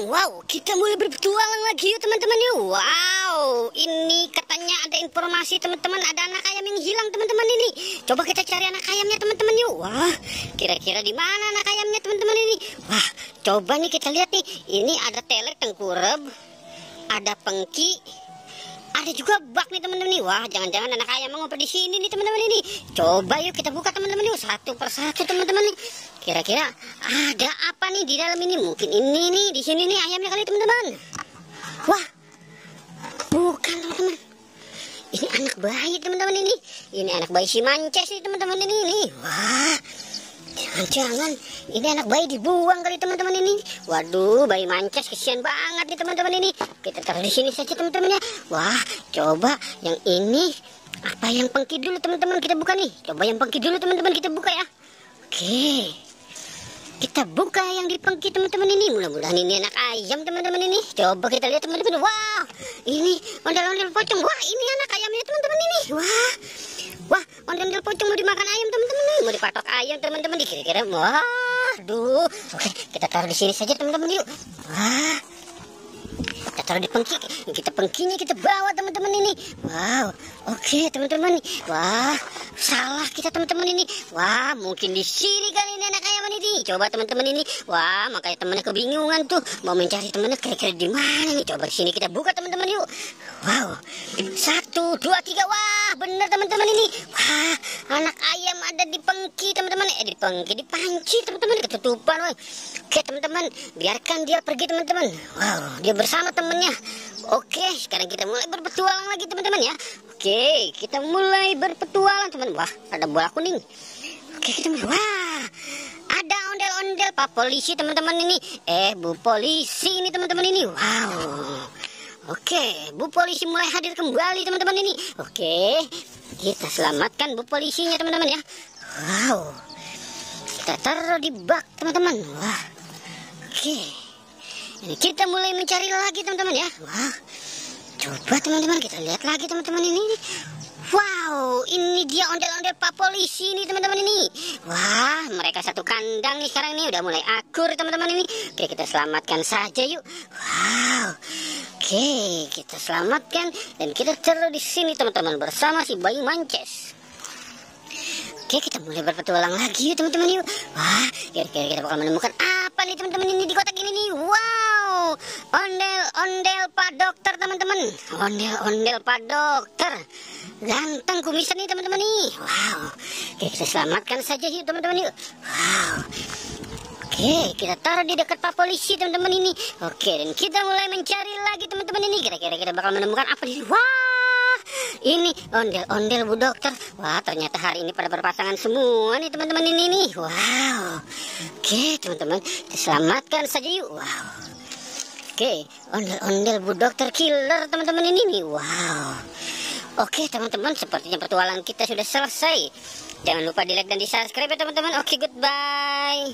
Wow, kita mulai berpetualang lagi yuk teman-teman yuk. Wow, ini katanya ada informasi teman-teman, ada anak ayam yang hilang teman-teman ini. Coba kita cari anak ayamnya teman-teman yuk. Wah, kira-kira di mana anak ayamnya teman-teman ini? Wah, coba nih kita lihat nih. Ini ada telek tengkurap, ada pengki, ada juga bak nih teman-teman nih. Wah, jangan-jangan anak ayam ngumpet di sini nih teman-teman ini. Coba yuk kita buka teman-teman yuk, satu persatu teman-teman nih. Kira-kira ada apa nih di dalam ini? Mungkin ini nih, di sini nih ayamnya kali teman-teman. Wah, bukan teman-teman. Ini anak bayi teman-teman ini. Ini anak bayi si Mances nih teman-teman ini. Wah, jangan-jangan ini anak bayi dibuang kali teman-teman ini. Waduh, bayi Mances kesian banget nih teman-teman ini. Kita taruh di sini saja teman-teman ya. Wah, coba yang ini apa yang pengki dulu teman-teman kita buka nih. Coba yang pengki dulu teman-teman kita buka ya. Oke, kita buka yang di pengki teman-teman ini. Mudah-mudahan ini anak ayam teman-teman ini. Coba kita lihat teman-teman. Wah, ini ondel-ondel pocong. Wah, ini anak ayamnya teman-teman ini. Wah, ondel-ondel pocong mau dimakan ayam teman-teman ini. Mau dipatok ayam teman-teman. Kira-kira, waduh. Oke, kita taruh di sini saja teman-teman yuk. Wah, kita taruh di pengki. Kita pengkinya kita bawa teman-teman ini. Wow, oke teman-teman. Wah, salah kita teman-teman ini. Wah, mungkin di sini kali ini anak ayam ini. Coba teman-teman ini. Wah, makanya temannya kebingungan tuh mau mencari temannya kira-kira di mana nih. Coba di sini kita buka teman-teman yuk. Wow, 1, 2, 3. Wah, bener teman-teman ini. Wah, anak ayam ada di pengki teman-teman. Di pengki, di panci teman-teman, ketutupan. Woy. Oke teman-teman, biarkan dia pergi teman-teman. Wow, dia bersama temennya. Oke, sekarang kita mulai berpetualang lagi teman-teman ya. Oke, kita mulai berpetualang teman. Wah, ada bola kuning. Oke, kita mulai. Wah, ada ondel-ondel Pak Polisi teman-teman ini. Bu Polisi ini teman-teman ini. Wow. Oke, Bu Polisi mulai hadir kembali teman-teman ini. Oke, kita selamatkan Bu Polisinya teman-teman ya. Wow, kita taruh di bak teman-teman. Wah, oke, ini kita mulai mencari lagi teman-teman ya. Wah, coba teman-teman kita lihat lagi teman-teman ini. Wow, ini dia ondel-ondel Pak Polisi ini teman-teman ini. Wah, mereka satu kandang nih sekarang ini. Udah mulai akur teman-teman ini. Oke, kita selamatkan saja yuk. Wow, oke, kita selamatkan dan kita taruh di sini teman-teman bersama si bayi Mances. Oke, kita mulai berpetualang lagi yuk teman-teman yuk. Wah, kira-kira kita bakal menemukan apa nih teman-teman ini di kotak ini nih. Wow, ondel-ondel Pak Dokter teman-teman. Ondel-ondel Pak Dokter. Ganteng kumisan nih teman-teman nih. Wow, oke, kita selamatkan saja yuk teman-teman yuk. Wow, oke, kita taruh di dekat Pak Polisi teman-teman ini. Oke, dan kita mulai mencari lagi teman-teman ini. Kira-kira kita bakal menemukan apa di sini. Wah, ini ondel-ondel Bu Dokter. Wah, ternyata hari ini pada berpasangan semua nih teman-teman ini nih. Wow, oke teman-teman, kita selamatkan saja yuk. Wow, oke, ondel-ondel Bu Dokter killer teman-teman ini nih. Wow. Oke teman-teman, sepertinya petualangan kita sudah selesai. Jangan lupa di like dan di subscribe ya teman-teman. Oke, goodbye.